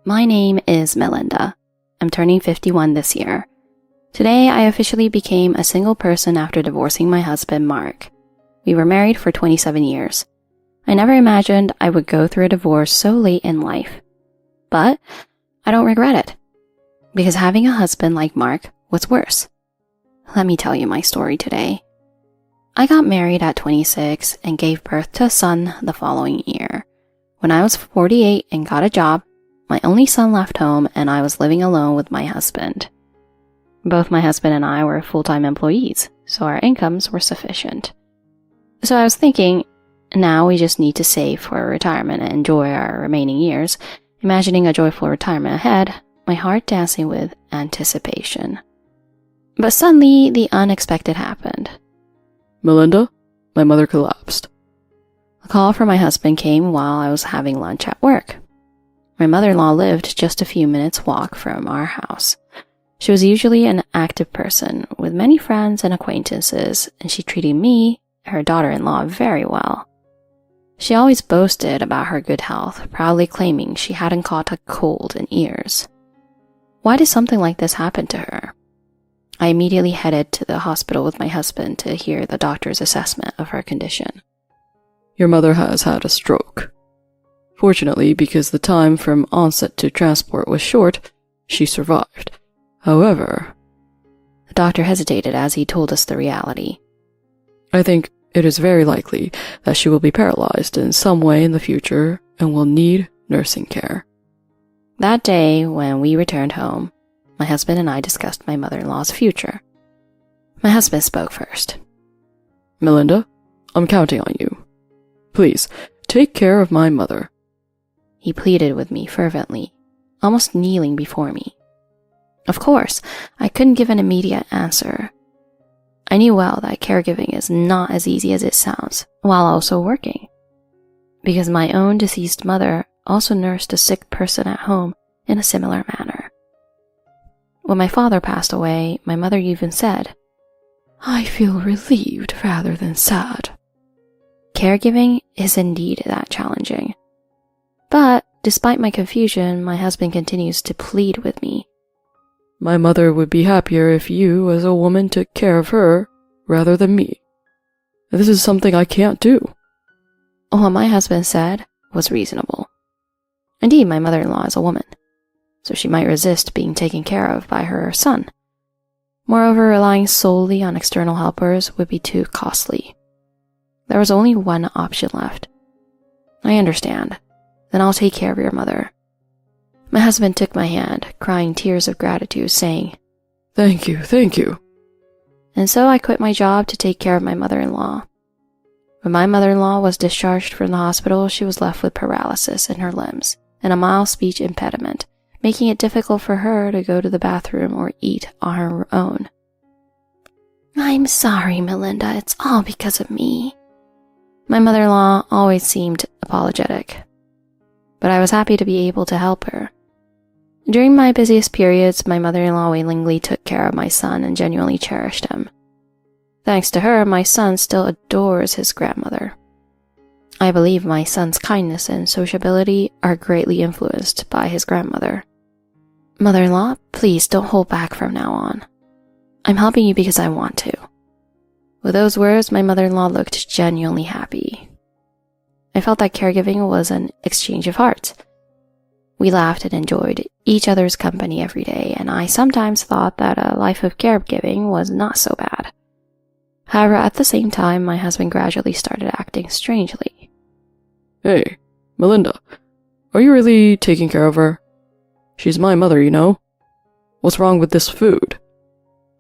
My name is Melinda. I'm turning 51 this year. Today, I officially became a single person after divorcing my husband, Mark. We were married for 27 years. I never imagined I would go through a divorce so late in life. But I don't regret it, because having a husband like Mark was worse. Let me tell you my story today. I got married at 26 and gave birth to a son the following year. When I was 48 and got a job, my only son left home and I was living alone with my husband. Both my husband and I were full-time employees, so our incomes were sufficient. So I was thinking, now we just need to save for retirement and enjoy our remaining years, imagining a joyful retirement ahead, my heart dancing with anticipation. But suddenly, the unexpected happened. Melinda, my mother collapsed. A call from my husband came while I was having lunch at work. My mother-in-law lived just a few minutes' walk from our house. She was usually an active person with many friends and acquaintances, and she treated me, her daughter-in-law, very well. She always boasted about her good health, proudly claiming she hadn't caught a cold in years. Why did something like this happen to her? I immediately headed to the hospital with my husband to hear the doctor's assessment of her condition. Your mother has had a stroke. Fortunately, because the time from onset to transport was short, she survived. However, the doctor hesitated as he told us the reality. I think it is very likely that she will be paralyzed in some way in the future and will need nursing care. That day, when we returned home, my husband and I discussed my mother-in-law's future. My husband spoke first. Melinda, I'm counting on you. Please, take care of my mother. He pleaded with me fervently, almost kneeling before me. Of course, I couldn't give an immediate answer. I knew well that caregiving is not as easy as it sounds, while also working. Because my own deceased mother also nursed a sick person at home in a similar manner. When my father passed away, my mother even said, "I feel relieved rather than sad." Caregiving is indeed that challenging. But despite my confusion, my husband continues to plead with me. My mother would be happier if you, as a woman, took care of her rather than me. This is something I can't do. What my husband said was reasonable. Indeed, my mother-in-law is a woman, so she might resist being taken care of by her son. Moreover, relying solely on external helpers would be too costly. There was only one option left. I understand. Then I'll take care of your mother. My husband took my hand, crying tears of gratitude, saying, Thank you. And so I quit my job to take care of my mother-in-law. When my mother-in-law was discharged from the hospital, she was left with paralysis in her limbs and a mild speech impediment, making it difficult for her to go to the bathroom or eat on her own. I'm sorry, Melinda, it's all because of me. My mother-in-law always seemed apologetic, but I was happy to be able to help her. During my busiest periods, my mother-in-law willingly took care of my son and genuinely cherished him. Thanks to her, my son still adores his grandmother. I believe my son's kindness and sociability are greatly influenced by his grandmother. Mother-in-law, please don't hold back from now on. I'm helping you because I want to. With those words, my mother-in-law looked genuinely happy. I felt that caregiving was an exchange of hearts. We laughed and enjoyed each other's company every day, and I sometimes thought that a life of caregiving was not so bad. However, at the same time, my husband gradually started acting strangely. Hey, Melinda, are you really taking care of her? She's my mother, you know. What's wrong with this food?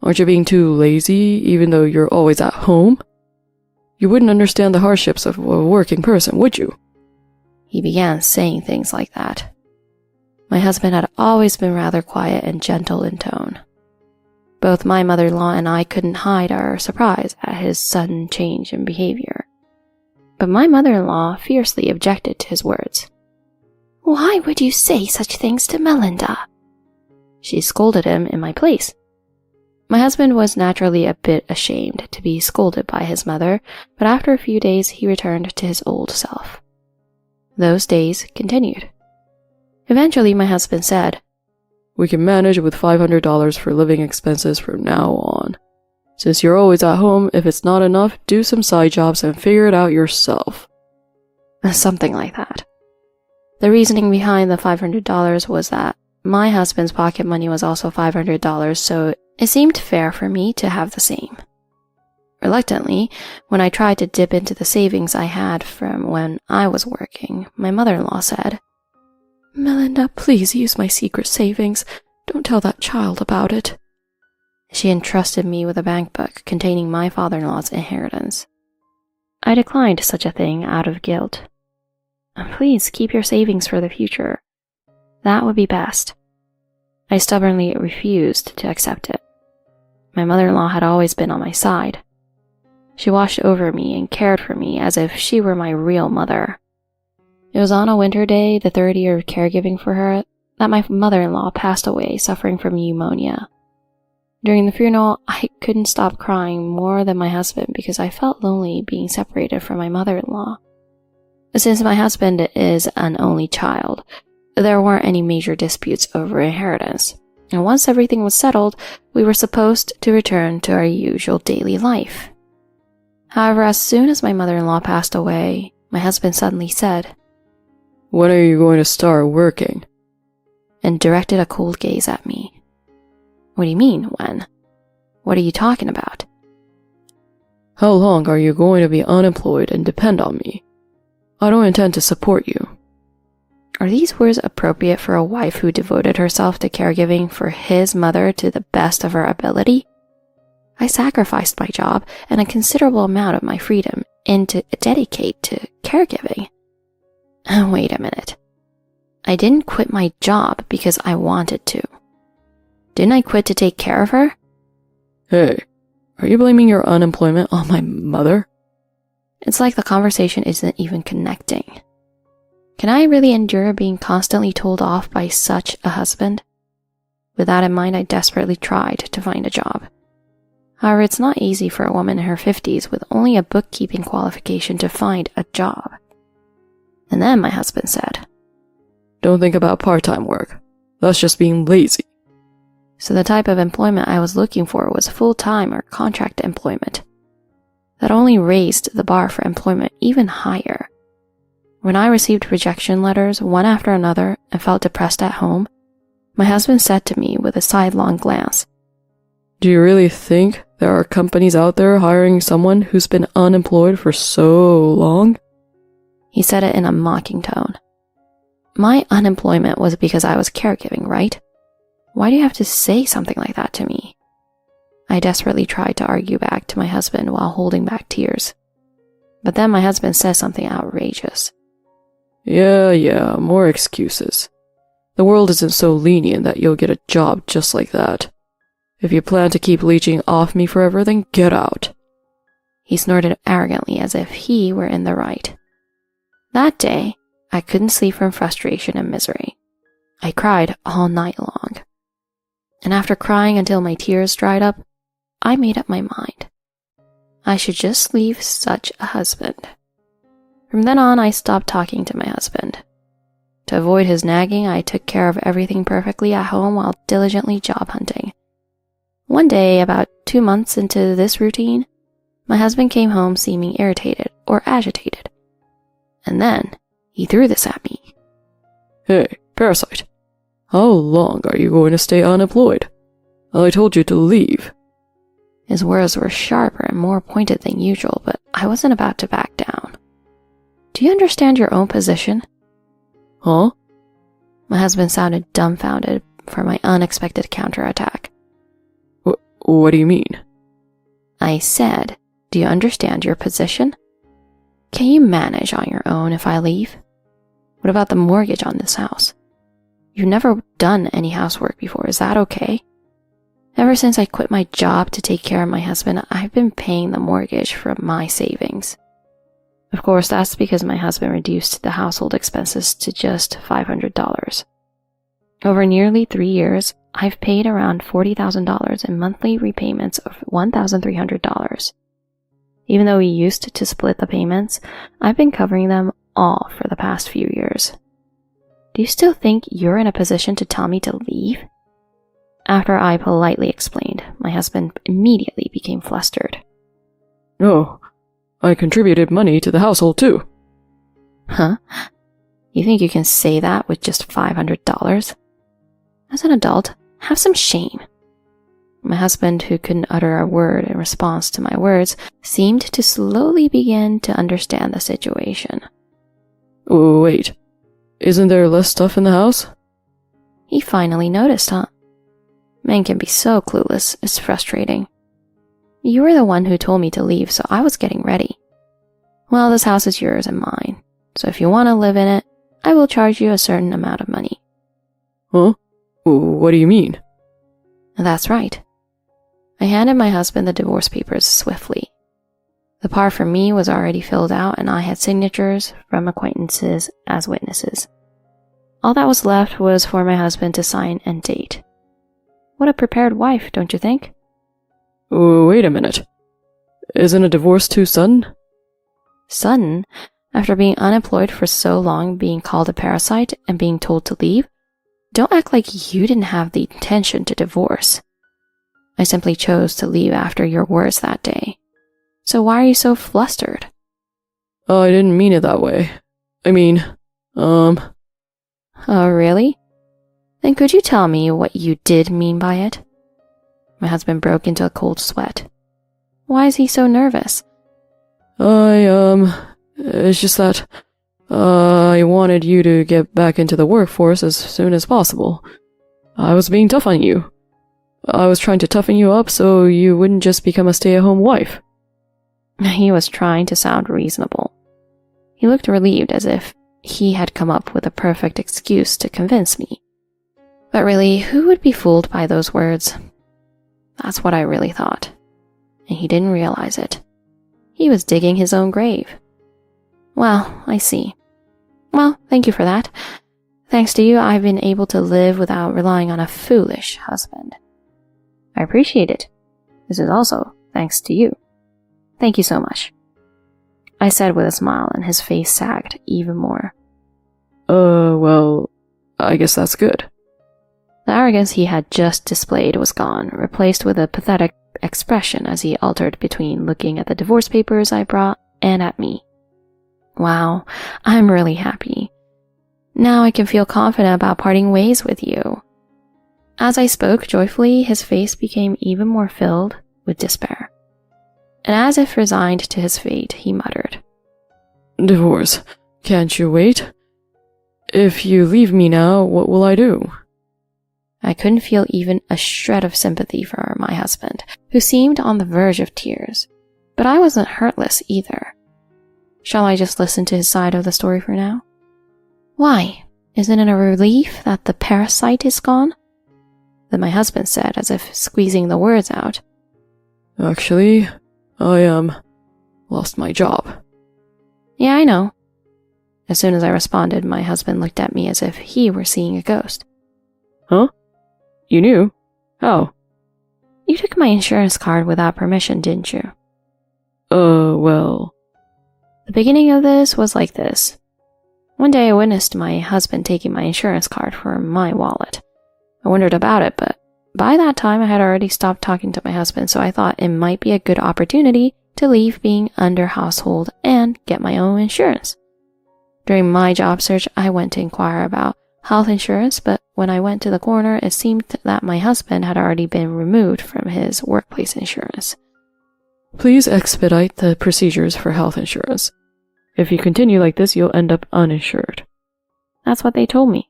Aren't you being too lazy, even though you're always at home? You wouldn't understand the hardships of a working person, would you? He began saying things like that. My husband had always been rather quiet and gentle in tone. Both my mother-in-law and I couldn't hide our surprise at his sudden change in behavior. But my mother-in-law fiercely objected to his words. Why would you say such things to Melinda? She scolded him in my place. My husband was naturally a bit ashamed to be scolded by his mother, but after a few days he returned to his old self. Those days continued. Eventually, my husband said, "We can manage with $500 for living expenses from now on. Since you're always at home, if it's not enough, do some side jobs and figure it out yourself." Something like that. The reasoning behind the $500 was that my husband's pocket money was also $500, so it seemed fair for me to have the same. Reluctantly, when I tried to dip into the savings I had from when I was working, my mother-in-law said, "Melinda, please use my secret savings. Don't tell that child about it." She entrusted me with a bank book containing my father-in-law's inheritance. I declined such a thing out of guilt. "Please keep your savings for the future. That would be best." I stubbornly refused to accept it. My mother-in-law had always been on my side. She watched over me and cared for me as if she were my real mother. It was on a winter day, the third year of caregiving for her, that my mother-in-law passed away suffering from pneumonia. During the funeral, I couldn't stop crying more than my husband because I felt lonely being separated from my mother-in-law. Since my husband is an only child, there weren't any major disputes over inheritance, and once everything was settled, we were supposed to return to our usual daily life. However, as soon as my mother-in-law passed away, my husband suddenly said, "When are you going to start working?" and directed a cold gaze at me. "What do you mean, when? What are you talking about?" "How long are you going to be unemployed and depend on me? I don't intend to support you." Are these words appropriate for a wife who devoted herself to caregiving for his mother to the best of her ability? I sacrificed my job and a considerable amount of my freedom to dedicate to caregiving. Wait a minute. I didn't quit my job because I wanted to. Didn't I quit to take care of her? Hey, are you blaming your unemployment on my mother? It's like the conversation isn't even connecting. Can I really endure being constantly told off by such a husband? With that in mind, I desperately tried to find a job. However, it's not easy for a woman in her 50s with only a bookkeeping qualification to find a job. And then my husband said, "Don't think about part-time work. That's just being lazy." So the type of employment I was looking for was full-time or contract employment. That only raised the bar for employment even higher. When I received rejection letters one after another and felt depressed at home, my husband said to me with a sidelong glance, "Do you really think there are companies out there hiring someone who's been unemployed for so long?" He said it in a mocking tone. My unemployment was because I was caregiving, right? Why do you have to say something like that to me? I desperately tried to argue back to my husband while holding back tears. But then my husband said something outrageous. Yeah, more excuses. The world isn't so lenient that you'll get a job just like that. If you plan to keep leeching off me forever, then get out." He snorted arrogantly as if he were in the right. That day, I couldn't sleep from frustration and misery. I cried all night long. And after crying until my tears dried up, I made up my mind. I should just leave such a husband. From then on, I stopped talking to my husband. To avoid his nagging, I took care of everything perfectly at home while diligently job hunting. One day, about 2 months into this routine, my husband came home seeming irritated or agitated. And then, he threw this at me. "Hey, parasite, how long are you going to stay unemployed? I told you to leave." His words were sharper and more pointed than usual, but I wasn't about to back down. "Do you understand your own position?" "Huh?" My husband sounded dumbfounded for my unexpected counterattack. What do you mean?" I said, "Do you understand your position? Can you manage on your own if I leave? What about the mortgage on this house? You've never done any housework before, is that okay? Ever since I quit my job to take care of my husband, I've been paying the mortgage from my savings." Of course, that's because my husband reduced the household expenses to just $500. Over nearly 3 years, I've paid around $40,000 in monthly repayments of $1,300. Even though we used to split the payments, I've been covering them all for the past few years. Do you still think you're in a position to tell me to leave? After I politely explained, my husband immediately became flustered. No, I contributed money to the household too. Huh? You think you can say that with just $500? As an adult, have some shame. My husband, who couldn't utter a word in response to my words, seemed to slowly begin to understand the situation. Oh, wait, isn't there less stuff in the house? He finally noticed, huh? Men can be so clueless, it's frustrating. You were the one who told me to leave, so I was getting ready. Well, this house is yours and mine, so if you want to live in it, I will charge you a certain amount of money. Huh? What do you mean? That's right. I handed my husband the divorce papers swiftly. The part for me was already filled out, and I had signatures from acquaintances as witnesses. All that was left was for my husband to sign and date. What a prepared wife, don't you think? Wait a minute. Isn't a divorce too sudden? Sudden? After being unemployed for so long, being called a parasite, and being told to leave? Don't act like you didn't have the intention to divorce. I simply chose to leave after your words that day. So why are you so flustered? I didn't mean it that way. Oh, really? Then could you tell me what you did mean by it? My husband broke into a cold sweat. Why is he so nervous? It's just that, I wanted you to get back into the workforce as soon as possible. I was being tough on you. I was trying to toughen you up so you wouldn't just become a stay-at-home wife. He was trying to sound reasonable. He looked relieved, as if he had come up with a perfect excuse to convince me. But really, who would be fooled by those words? That's what I really thought. And he didn't realize it. He was digging his own grave. Well, I see. Well, thank you for that. Thanks to you, I've been able to live without relying on a foolish husband. I appreciate it. This is also thanks to you. Thank you so much. I said with a smile, and his face sagged even more. Well, I guess that's good. The arrogance he had just displayed was gone, replaced with a pathetic expression as he altered between looking at the divorce papers I brought and at me. Wow, I'm really happy. Now I can feel confident about parting ways with you. As I spoke joyfully, his face became even more filled with despair. And as if resigned to his fate, he muttered, Divorce, can't you wait? If you leave me now, what will I do? I couldn't feel even a shred of sympathy for my husband, who seemed on the verge of tears. But I wasn't hurtless either. Shall I just listen to his side of the story for now? Why? Isn't it a relief that the parasite is gone? Then my husband said, as if squeezing the words out. Actually, I, lost my job. Yeah, I know. As soon as I responded, my husband looked at me as if he were seeing a ghost. Huh? You knew? How? You took my insurance card without permission, didn't you? Well... The beginning of this was like this. One day I witnessed my husband taking my insurance card from my wallet. I wondered about it, but by that time I had already stopped talking to my husband, so I thought it might be a good opportunity to leave being under household and get my own insurance. During my job search, I went to inquire about health insurance, but when I went to the corner, it seemed that my husband had already been removed from his workplace insurance. Please expedite the procedures for health insurance. If you continue like this, you'll end up uninsured. That's what they told me.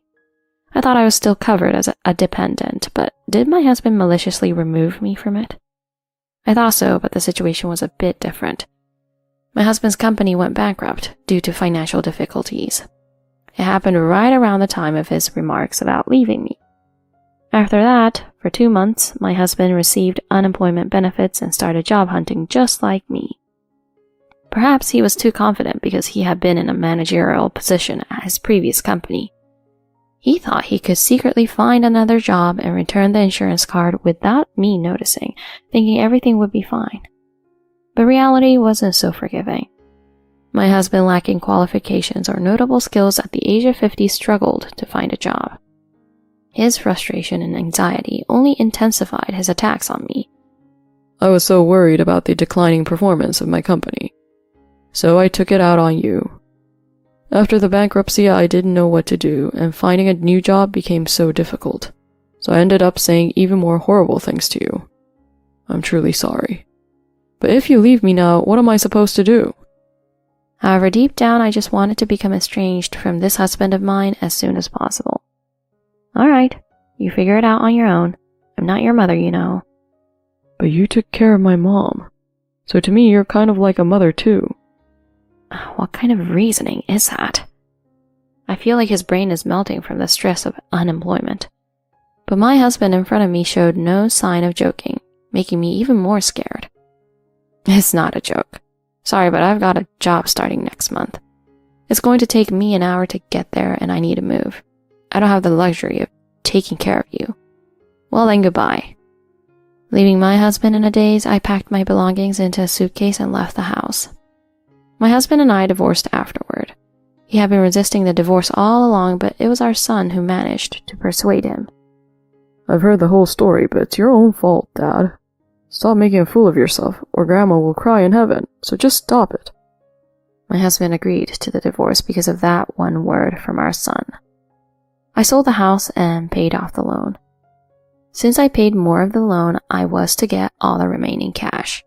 I thought I was still covered as a dependent, but did my husband maliciously remove me from it? I thought so, but the situation was a bit different. My husband's company went bankrupt due to financial difficulties. It happened right around the time of his remarks about leaving me. After that, for 2 months, my husband received unemployment benefits and started job hunting just like me. Perhaps he was too confident because he had been in a managerial position at his previous company. He thought he could secretly find another job and return the insurance card without me noticing, thinking everything would be fine. But reality wasn't so forgiving. My husband, lacking qualifications or notable skills at the age of 50, struggled to find a job. His frustration and anxiety only intensified his attacks on me. I was so worried about the declining performance of my company, so I took it out on you. After the bankruptcy, I didn't know what to do, and finding a new job became so difficult, so I ended up saying even more horrible things to you. I'm truly sorry. But if you leave me now, what am I supposed to do? However, deep down, I just wanted to become estranged from this husband of mine as soon as possible. All right, you figure it out on your own. I'm not your mother, you know. But you took care of my mom, so to me you're kind of like a mother too. What kind of reasoning is that? I feel like his brain is melting from the stress of unemployment. But my husband in front of me showed no sign of joking, making me even more scared. It's not a joke. Sorry, but I've got a job starting next month. It's going to take me an hour to get there, and I need to move. I don't have the luxury of taking care of you. Well then, goodbye. Leaving my husband in a daze, I packed my belongings into a suitcase and left the house. My husband and I divorced afterward. He had been resisting the divorce all along, but it was our son who managed to persuade him. I've heard the whole story, but it's your own fault, Dad. Stop making a fool of yourself, or Grandma will cry in heaven, so just stop it. My husband agreed to the divorce because of that one word from our son. I sold the house and paid off the loan. Since I paid more of the loan, I was to get all the remaining cash.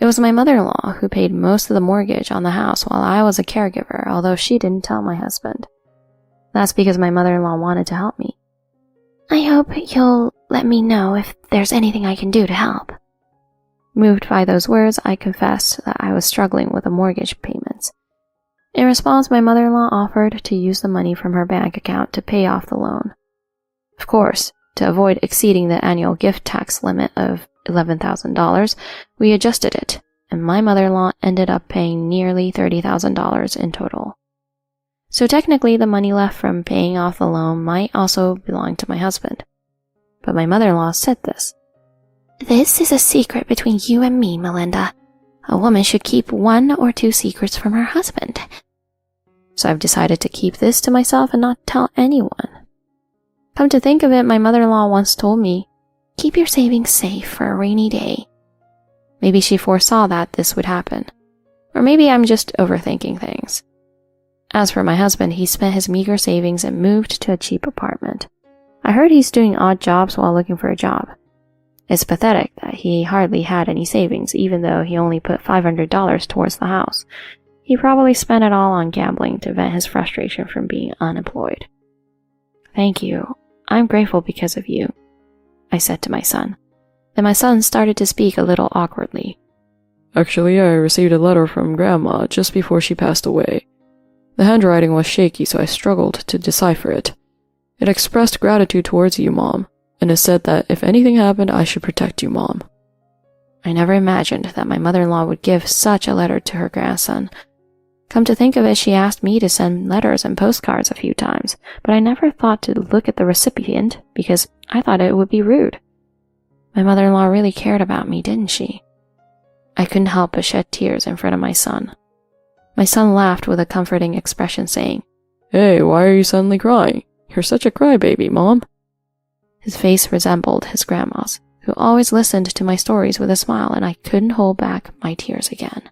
It was my mother-in-law who paid most of the mortgage on the house while I was a caregiver, although she didn't tell my husband. That's because my mother-in-law wanted to help me. I hope you'll let me know if there's anything I can do to help. Moved by those words, I confessed that I was struggling with the mortgage payments. In response, my mother-in-law offered to use the money from her bank account to pay off the loan. Of course, to avoid exceeding the annual gift tax limit of $11,000, we adjusted it, and my mother-in-law ended up paying nearly $30,000 in total. So technically, the money left from paying off the loan might also belong to my husband. But my mother-in-law said this. This is a secret between you and me, Melinda. A woman should keep 1 or 2 secrets from her husband. So I've decided to keep this to myself and not tell anyone. Come to think of it, my mother-in-law once told me, keep your savings safe for a rainy day. Maybe she foresaw that this would happen. Or maybe I'm just overthinking things. As for my husband, he spent his meager savings and moved to a cheap apartment. I heard he's doing odd jobs while looking for a job. It's pathetic that he hardly had any savings, even though he only put $500 towards the house. He probably spent it all on gambling to vent his frustration from being unemployed. Thank you. I'm grateful because of you, I said to my son. Then my son started to speak a little awkwardly. Actually, I received a letter from Grandma just before she passed away. The handwriting was shaky, so I struggled to decipher it. It expressed gratitude towards you, Mom, and it said that if anything happened, I should protect you, Mom. I never imagined that my mother-in-law would give such a letter to her grandson. Come to think of it, she asked me to send letters and postcards a few times, but I never thought to look at the recipient because I thought it would be rude. My mother-in-law really cared about me, didn't she? I couldn't help but shed tears in front of my son. My son laughed with a comforting expression, saying, Hey, why are you suddenly crying? You're such a crybaby, Mom. His face resembled his grandma's, who always listened to my stories with a smile, and I couldn't hold back my tears again.